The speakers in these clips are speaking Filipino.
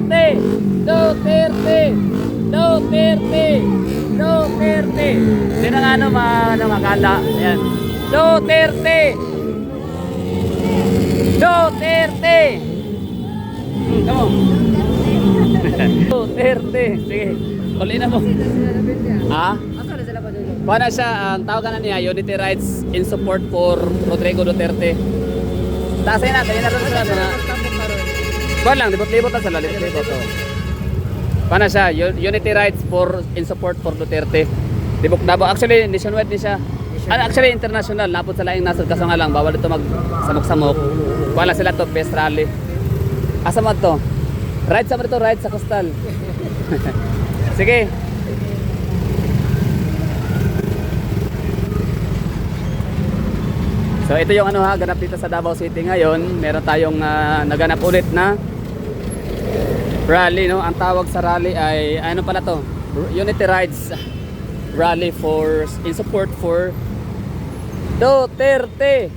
Duterte! Duterte! Duterte! Duterte! Hindi na nga makala. Ayan. Duterte! Duterte! Come on. Duterte. Sige. Uli na mo. Ha? Paano siya, ang tawagan na niya, Unity Rights in support for Rodrigo Duterte. Taasay na, kaya na rin sila na. Kuhan lang, libot-libot na sila, libot-libot. Paano siya, Unity Rights for in support for Duterte. Libok Davao, actually nationwide din siya. Actually international, napod sa laing nasod, kaso nga lang, bawal ito mag-samok-samok. Kuhan lang sila to, best rally. Asa mo ito? Ride sa mo ito, ride sa Coastal. Sige. So ito yung ganap dito sa Davao City ngayon. Meron tayong naganap ulit na rally, no? Ang tawag sa rally ay ano pala to? Unity Rights Rally in support for Duterte.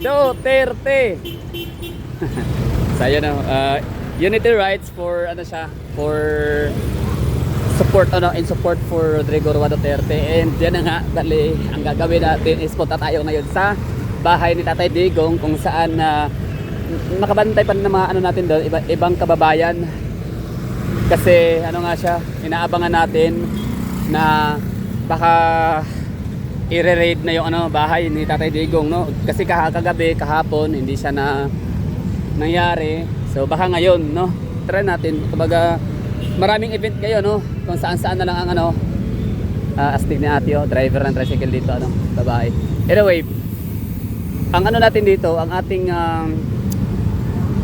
Duterte. So yun, Unity Rights for for support in support for Rodrigo Duterte. And yan na nga, bali ang gagawin natin is punta tayo ngayon sa bahay ni Tatay Digong, kung saan makabantay pa ng mga natin doon, ibang kababayan. Kasi nga siya, inaabangan natin na baka i-raid na yung bahay ni Tatay Digong, no? Kasi kahapon hindi siya nangyari. So baka ngayon, no? Try natin. Kumbaga maraming event ngayon, no? Kung saan-saan na lang ang astig ni Ate, driver ng tricycle dito, babae. Anyway, ang natin dito, ang ating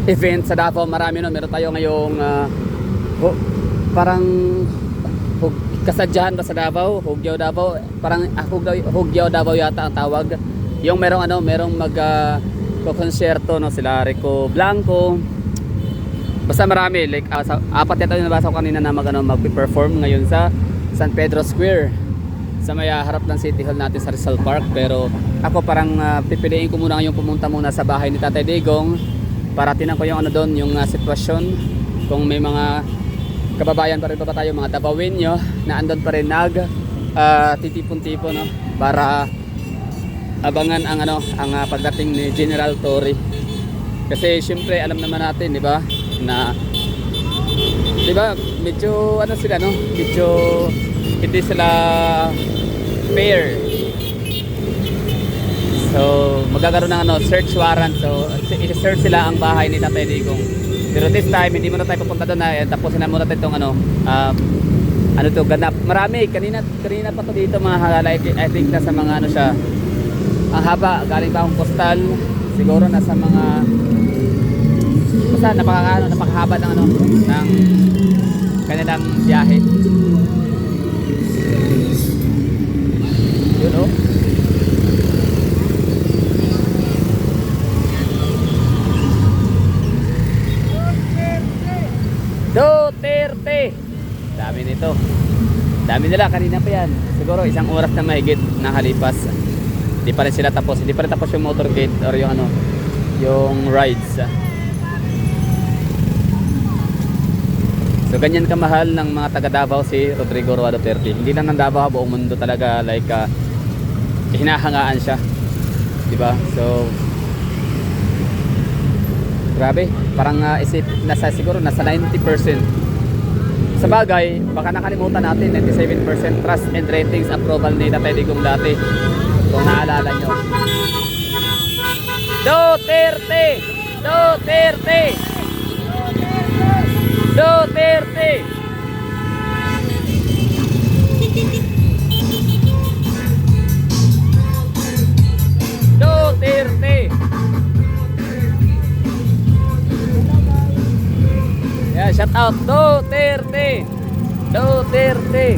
event sa Davao, marami, no? Meron tayo ngayong parang kasadyahan ba sa Davao, Hugyaw Davao, parang Hugyaw Davao yata ang tawag. Yung merong konserto, no? Sila Rico Blanco. Basta marami, like apat yata yung nabasa ko kanina na mag-perform ngayon sa San Pedro Square, sa may harap ng City Hall natin sa Rizal Park. Pero ako parang pipiliin ko muna ngayong pumunta muna sa bahay ni Tatay Digong para tinan ko yung doon, yung sitwasyon, kung may mga kababayan pa rin pa tayo, mga Davaoenyo na andon pa rin titipon-tipon, no? Para abangan ang pagdating ni General Torre. Kasi syempre alam naman natin, di ba, na medyo sila, no? Medyo hindi sila fair. So magkakaroon ng search warrant. So i-search sila ang bahay ni Tatay Digong. Pero this time hindi muna tayo papunta doon, tapusin na muna tayo itong ganap. Marami kanina pa to dito, mga I think nasa mga siya, ang haba, galing pa akong Coastal, siguro nasa mga basta napakahaba ng ng kanilang biyahe. Yun, oh. Duterte. Dami nito. Dami nila, kanina pa yan. Siguro isang oras na mahigit nakalipas. Hindi pa rin sila tapos. Hindi pa rin tapos yung motorcade or yung rides. So ganyan kamahal ng mga taga Davao si Rodrigo Duterte. Hindi lang ng Davao, buong mundo talaga, like hinahangaan siya, di ba? So grabe, parang siguro nasa 90%. Sa bagay, baka nakalimutan natin, 97% trust and ratings approval ni Tatay Digong dati, kung naalala nyo. Duterte! Duterte! Duterte! Duterte! Yeah, shout out Duterte! Duterte!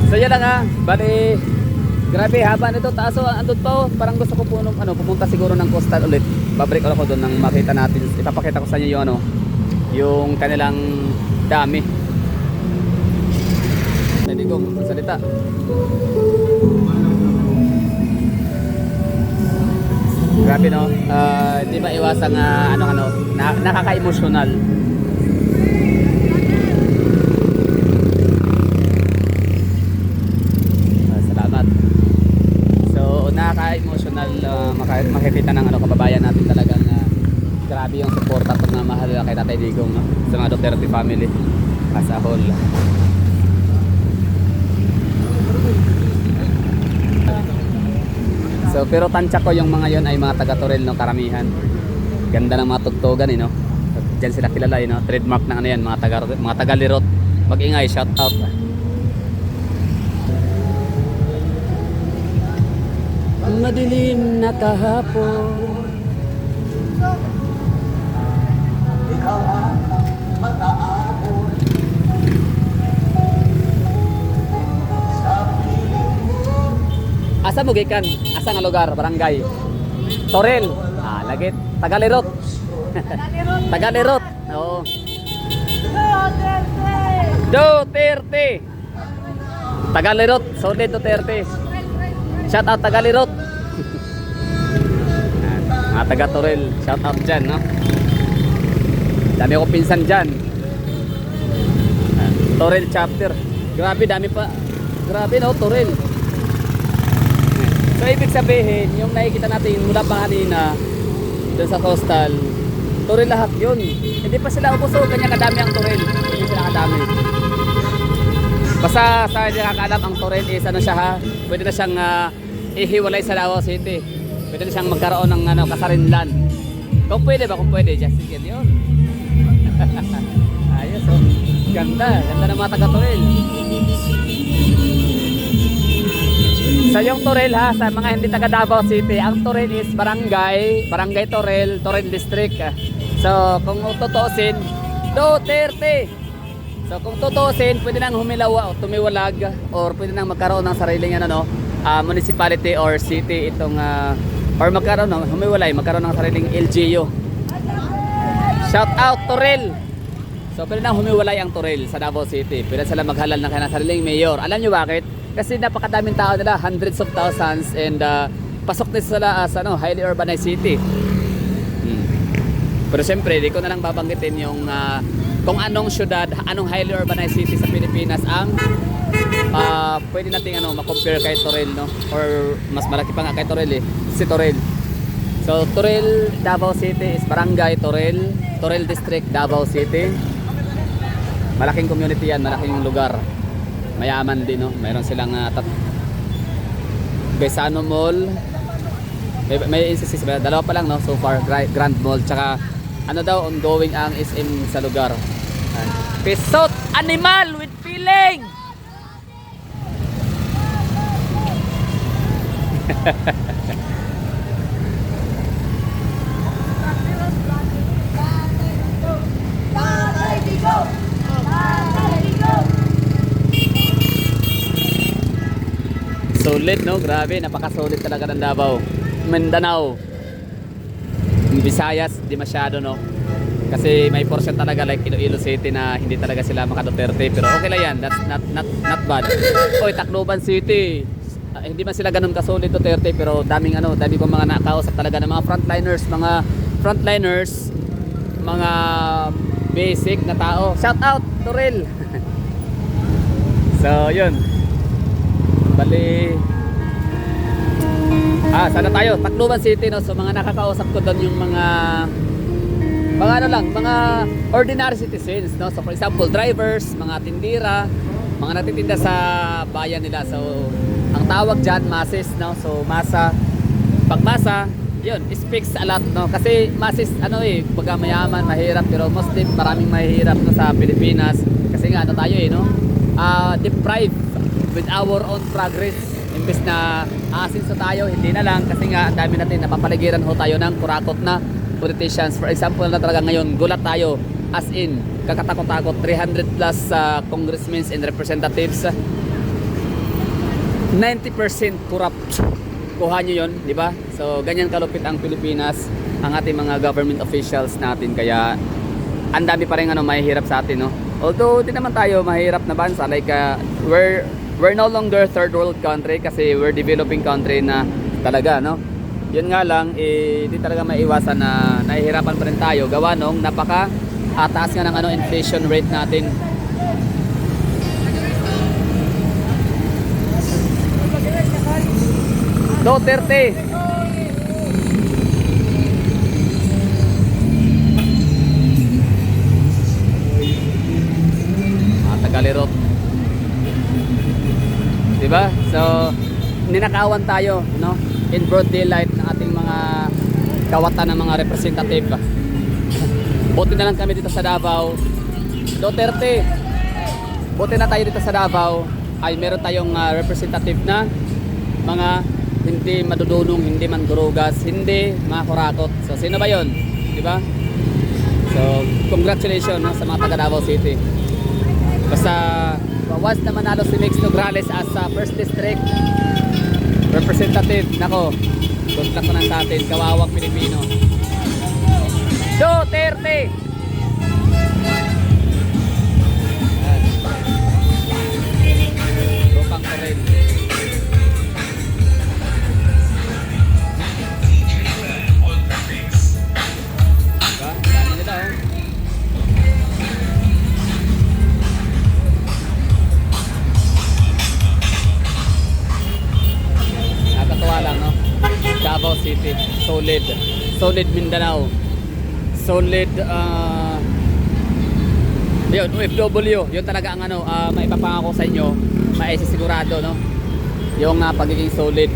So yan lang bali, grabe haba nito, taas andun pa, parang gusto ko pumunta siguro ng Coastal ulit. Babalik ako doon nang makita natin, ipapakita ko sa inyo yung kanilang dami. Hindi ko salita. Grabe, no? Di ba iwasang nakaka-emotional grabe yung suporta at pagmamahal kay Tatay Digong, no? Sa mga Duterte family as a whole. So pero tansya ko yung mga yon ay mga taga Toril, no, karamihan. Ganda ng mga tugtugan, no. Diyan sila kilala, no. Trademark ng ano yan, mga taga Lirot. Mag-ingay, shout out. Madilim na kahapon. Asa mo gikan? Asa nga lugar, barangay? Toril. Ah, lagit. Tagalirot. Tagalirot. Oo. Duterte. Tagalirot. Solid Duterte. Shout out Tagalirot. Mga taga Toril. Shout out dyan, no? Dami ko pinsan dyan. Toril chapter. Grabe, dami pa. Grabe, no? Toril. So ibig sabihin, yung nakikita natin mula pa kanina doon sa coastal, Toril lahat yun. Hindi pa sila ubos, ganyan kadami ang Toril. Hindi sila kadami. Basta sa hindi nakakaalam, ang Toril is ano siya, ha? Pwede na siyang ihiwalay sa Davao City. Pwede na siyang magkaroon ng kasarinlan. Kung pwede ba? Kung pwede, just again yun. Ayos, oh. Ganda. Ganda ng mga taga-Toril. So yung Toril, ha, sa mga hindi taga Davao City, ang Toril is barangay Toril, Toril District. So kung tutuusin, Duterte. So kung tutuusin, pwede nang humilaw o tumiwalag or pwede nang magkaroon ng sariling municipality or city itong or magkaroon ng magkaroon ng sariling LGU. Shout out Toril. So pwede nang humiwalay ang Toril sa Davao City. Pwede sila maghalal ng kanilang sariling mayor. Alam niyo bakit? Kasi napakadaming tao nila, hundreds of thousands, and pasok na sila as highly urbanized city. Pero siyempre, di ko na lang babanggitin yung kung anong syudad, anong highly urbanized city sa Pilipinas ang pwede nating ma-compare kay Toril, no? Or mas malaki pa nga kay Toril, si Toril. So Toril, Davao City is barangay Toril, Toril District, Davao City. Malaking community yan, malaking lugar. Mayaman din, no? Mayroon silang Besano Mall. May instances, dalawa pa lang, no? So far, Grand Mall. Tsaka ongoing ang SM sa lugar. Pisot animal with feeling. Solid, no? Grabe, napaka-solid talaga ng Davao. Mindanao. Visayas, di masyado, no? Kasi may portion talaga like Iloilo City na hindi talaga sila maka-Duterte. Pero okay lang yan, that's not bad. Oy, Tacloban City. Hindi man sila ganun ka-solid Duterte, pero dami ko mga nakausap talaga ng mga frontliners, mga basic na tao. Shout out, Toril. So, yun. Bali sana tayo Tacloban City, no? So mga nakakausap ko doon yung mga ordinary citizens, no? So for example, drivers, mga tindira, mga nagtitinda sa bayan nila. So ang tawag diyan masses, no? So pag masa, yun, speaks a lot, no? Kasi masses pagka mayaman, mahirap, pero mostly maraming mahirap, no, sa Pilipinas kasi nga tayo, no? Deprived with our own progress. Imbes na aasinso tayo, hindi na lang kasi nga ang dami natin napapaligiran tayo ng kurakot na politicians. For example na talaga ngayon, gulat tayo as in kakatakot-takot 300 plus congressmen and representatives, 90% corrupt. Kuha nyo yun, di ba? So ganyan kalupit ang Pilipinas, ang ating mga government officials natin, kaya ang dami pa rin mahihirap sa atin, no? Although di naman tayo mahirap na bansa, like we're no longer third world country kasi we're developing country na talaga, no? Yun nga lang, di talaga maiwasan na nahihirapan pa rin tayo gawa nung taas nga ng inflation rate natin. Duterte. ninakawan tayo, no? In broad daylight ng ating mga kawatan ng mga representative. Buti na lang kami dito sa Davao. Duterte, buti na tayo dito sa Davao ay meron tayong representative na mga hindi madudunong, hindi mandurugas, hindi mga kurakot. So sino ba yon? Di ba? So congratulations, no, sa mga taga Davao City. Basta once na manalo si Mix Nograles as first district representative, nako, kontak ko na sa atin, kawawang Pilipino. Duterte! Lupang ko rin. Diba? Dami nila, oh. Nakakatuwa lang, no? Davao City, solid. Solid Mindanao. Solid yun, OFW, yun talaga ang ano, maipapangako sa inyo, maisisigurado, no, yung pagiging solid.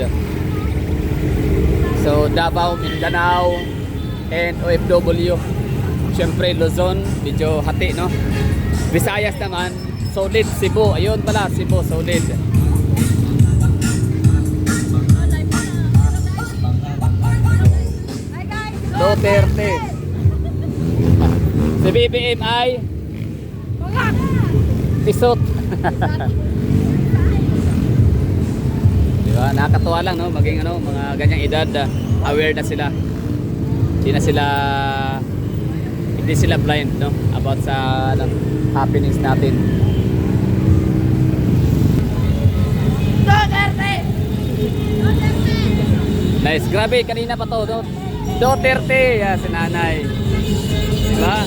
So Davao, Mindanao, and OFW. Siyempre Luzon, medyo hati, no. Visayas naman, solid. Cebu, ayun pala, Cebu, solid. Duterte. Si BBM ay tisot. Diba? Nakakatuwa lang, no? Maging ano, mga ganyang edad, aware na sila. Hindi sila blind, no? About sa ano, happiness natin. Nice, grabe, kanina pa to, no? Duterte, si nanay. Diba?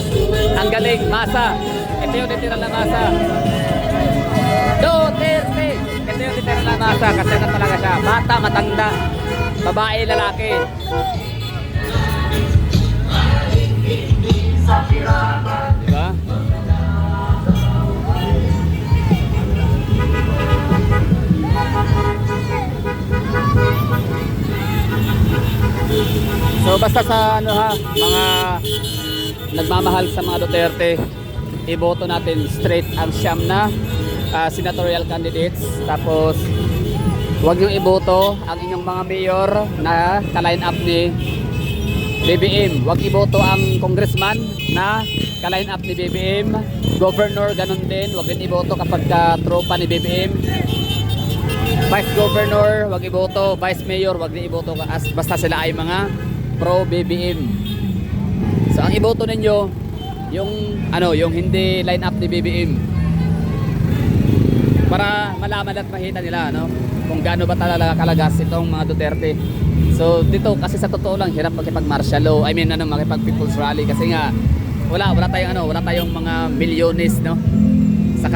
Ang galing, masa. Ito yung titira na masa. Duterte! Ito yung titira na masa kasi na talaga siya. Bata, matanda, babae, lalaki. Diba? So basta sa ano ha, mga nagmamahal sa mga Duterte, iboto natin straight ang siyam na senatorial candidates. Tapos huwag niyong iboto ang inyong mga mayor na ka-line up ni BBM. Huwag iboto ang congressman na ka-line up ni BBM. Governor, ganun din. Huwag din iboto kapag tropa ni BBM. Vice Governor, wag iboto. Vice Mayor, wag din iboto. Basta sila ay mga pro BBM. So ang iboto ninyo yung ano, yung hindi line up ni BBM. Para malaman at makita nila, no, kung gaano ba talaga kalagas itong mga Duterte. So dito kasi sa totoo lang hirap makipag-martial law. I mean ano, makipag-people's rally kasi nga wala tayong mga milyones, no, sa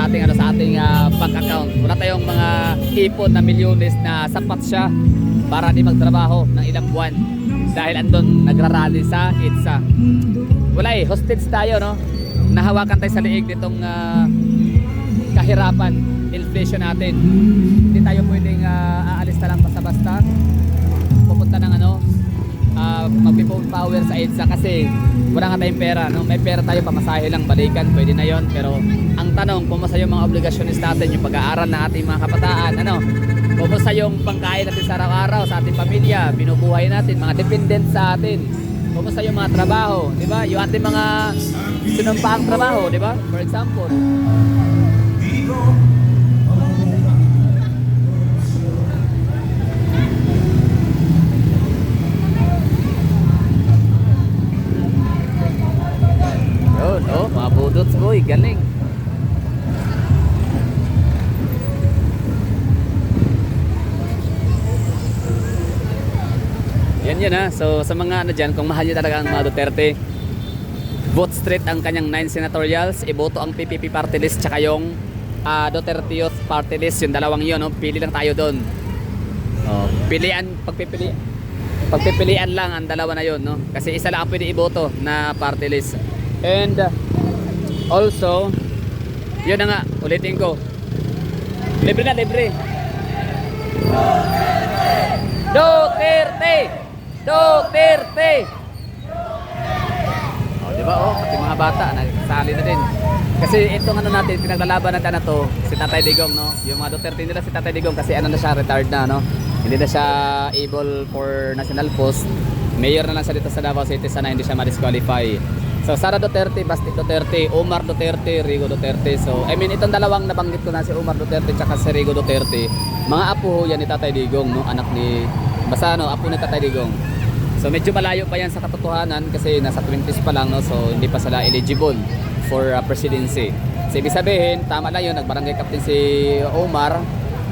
ating bank account. Wala tayong mga ipon na milyones na sapat siya para di magtrabaho ng ilang buwan dahil andun nagrarally sa EDSA. Wala hostage tayo, no? Nahawakan tayo sa liig nitong kahirapan, inflation natin. Hindi tayo pwedeng aalis na lang basta-basta pupunta ng ano, mag-people power sa EDSA kasi wala nga tayong pera, no? May pera tayo, pamasahe lang, balikan, pwede na yon. Pero ang tanong, kumusta yung mga obligasyonis natin, yung pag-aaral na ating mga kabataan, ano? Kumusta yung pangkain natin sa araw-araw, sa ating pamilya, binubuhay natin, mga dependent sa atin. Kumusta yung mga trabaho, di ba? Yung ating mga sinumpaang trabaho, di ba? For example. Yun, oh, mga budots, boy, galing. Yan ha. So sa mga ano dyan, kung mahal nyo talaga ang mga Duterte, vote straight ang kanyang 9 senatorials, iboto ang PPP party list tsaka yung Duterte Youth party list, yung dalawang yun, no? Pili lang tayo doon. Oh, pagpipilian lang ang dalawa na yun, no? Kasi isa lang ang pwede iboto na party list. And also, yun na nga, ulitin ko, libre na libre. Duterte! Duterte! O, di ba? Oh, pati mga bata, nagsali na din. Kasi itong ano natin, pinaglalaban natin na to, si Tatay Digong, no? Yung mga Duterte nila si Tatay Digong kasi ano na siya, retired na, no? Hindi na siya able for national post. Mayor na lang siya dito sa Davao City, sana hindi siya ma-disqualify. So Sara Duterte, Basti Duterte, Omar Duterte, Rigo Duterte. So I mean itong dalawang nabanggit ko na si Omar Duterte at si Rigo Duterte, mga apo yan ni Tatay Digong, no? Anak ni basta no, apo ni Tatay Digong. So medyo malayo pa yan sa katotohanan kasi nasa 20s pa lang, no? So hindi pa sila eligible for presidency. So ibig sabihin, tama lang yun, nagbarangay captain si Omar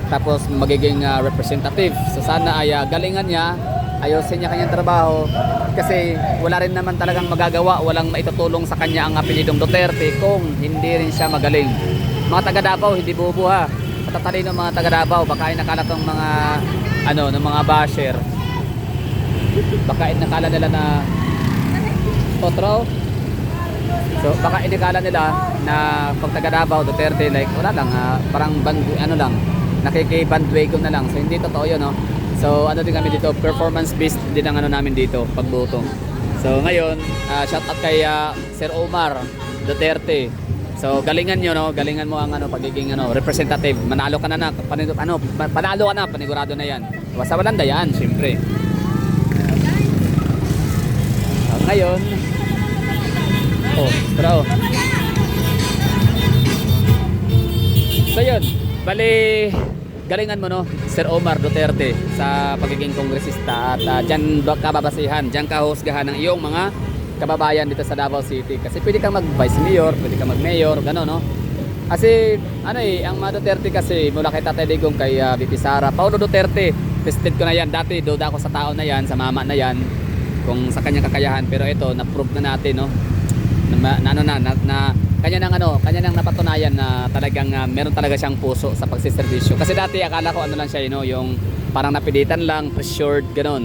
tapos magiging representative. So sana ay galingan niya, ayusin niya kanyang trabaho kasi wala rin naman talagang magagawa, walang maitutulong sa kanya ang apelidong Duterte kung hindi rin siya magaling. Mga taga Davao hindi bobo ha, matatalino mga taga Davao, baka inakala tong mga ano ng mga basher, baka inakala nila na otro. So baka inakala nila na pag taga Davao Duterte like wala lang parang ano lang, nakikibandwagon na lang. So hindi totoo yun, no? So ano din kami dito, performance based din ang ano namin dito, pagboto. So ngayon, shout out kay Sir Omar Duterte. So galingan nyo, no? Galingan mo ang ano, pagiging ano, representative. Manalo ka na panalo ka na, panigurado na yan. Basta walang dayan, syempre. So ngayon, pero so yun, bali galingan mo, no, Sir Omar Duterte sa pagiging kongresista at dyan kababasihan, dyan kahusgahan ng iyong mga kababayan dito sa Davao City. Kasi pwede kang mag vice mayor, pwede kang mag mayor, gano'n, no? Kasi ano ang mga Duterte kasi mula kay Tatay Digong, kay VP Sara, Paulo Duterte, tested ko na yan dati, duda ako sa tao na yan, sa mama na yan, kung sa kanyang kakayahan, pero ito na-prove na natin, no, kanya nang napatunayan na talagang meron talaga siyang puso sa pagsiservisyo. Kasi dati akala ko ano lang siya, yung parang napilitan lang, pressured, gano'n.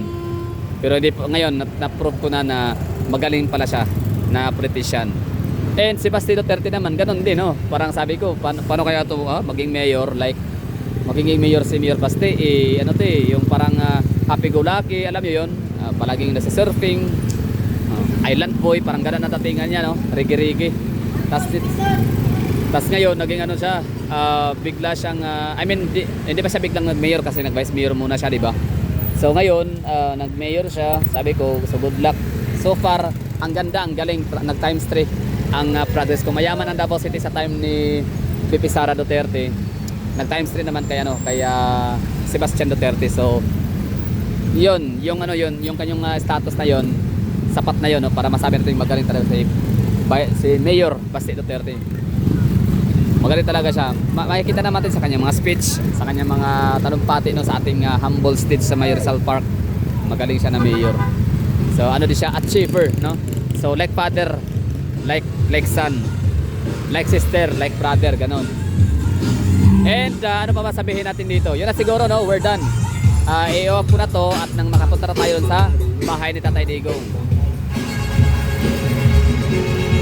Pero hindi po, ngayon na-prove ko na magaling pala siya na politician. And si Basti Duterte naman, gano'n din, no? Parang sabi ko, paano kaya ito maging mayor, like maging mayor si Mayor Basti, yung parang happy-go-lucky, alam niyo yun, palaging nasa surfing, island boy, parang gano'n na datingan niya, no? Rigi-rigi. Tas ngayon naging ano siya, bigla siyang hindi pa siya biglang nag-mayor kasi nag-vice mayor muna siya, di ba? So ngayon nag-mayor siya, sabi ko so good luck. So far ang ganda, ang galing, nag-times 3 ang progress ko. Mayaman ang Davao City sa time ni VP Sara Duterte. Nag-times 3 naman kay Sebastian Duterte. So yun, yung kanyang status na yun, sapat na yun, no, para masabi natin magaling talaga si Mayor Basti Duterte. Magaling talaga siya. Makikita naman natin sa kanyang mga speech, sa kanyang mga talumpati, no, sa ating humble stage sa May Rizal Park. Magaling siya na mayor. So ano din siya, achiever, no? So like father, like son, like sister, like brother, ganon. And ano pa ba sabihin natin dito? Yun na siguro, no, we're done. I-off ko na to at nang makapunta na tayo sa bahay ni Tatay Digong.